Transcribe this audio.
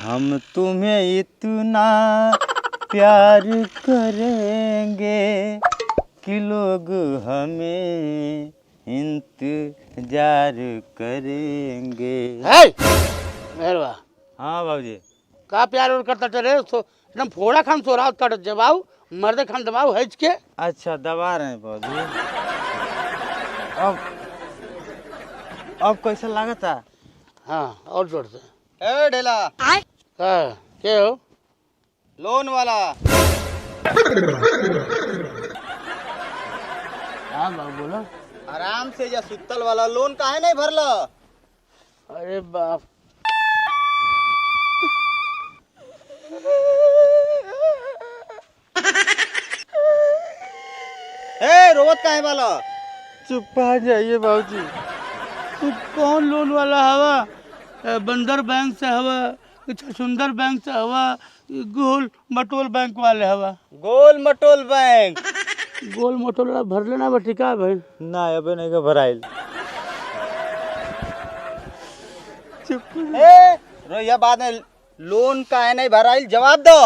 हम तुम्हें इतना प्यार करेंगे कि लोग हमें इंतजार करेंगे। मेहरबा हाँ बाबूजी। का प्यार और करता तेरे सो एकदम फोड़ा खान सो रहा कर जवाब मर्द खान दबाव हैज के। अच्छा दबा रहे हैं बाबूजी। अब कैसा लगा था? हाँ और जोर से। ए ढेला का के हो? लोन वाला। हाँ बाबू बोलो। आराम से या सुतल वाला लोन काहे नहीं भरला? अरे बाप ए रोवत काहे वाला? चुप आ जाइए बाबूजी। तू कौन लोन वाला हवा? बंदर बैंक से हवा, सुंदर बैंक से हवा, गोल मटोल बैंक वाले हवा? गोल मटोल बैंक। गोल मटोल वाला भर लेना बटी का भाई? ना अबे नहीं का भराइल। चुप ए रोया बाद में लोन काहे नहीं भराइल जवाब दो।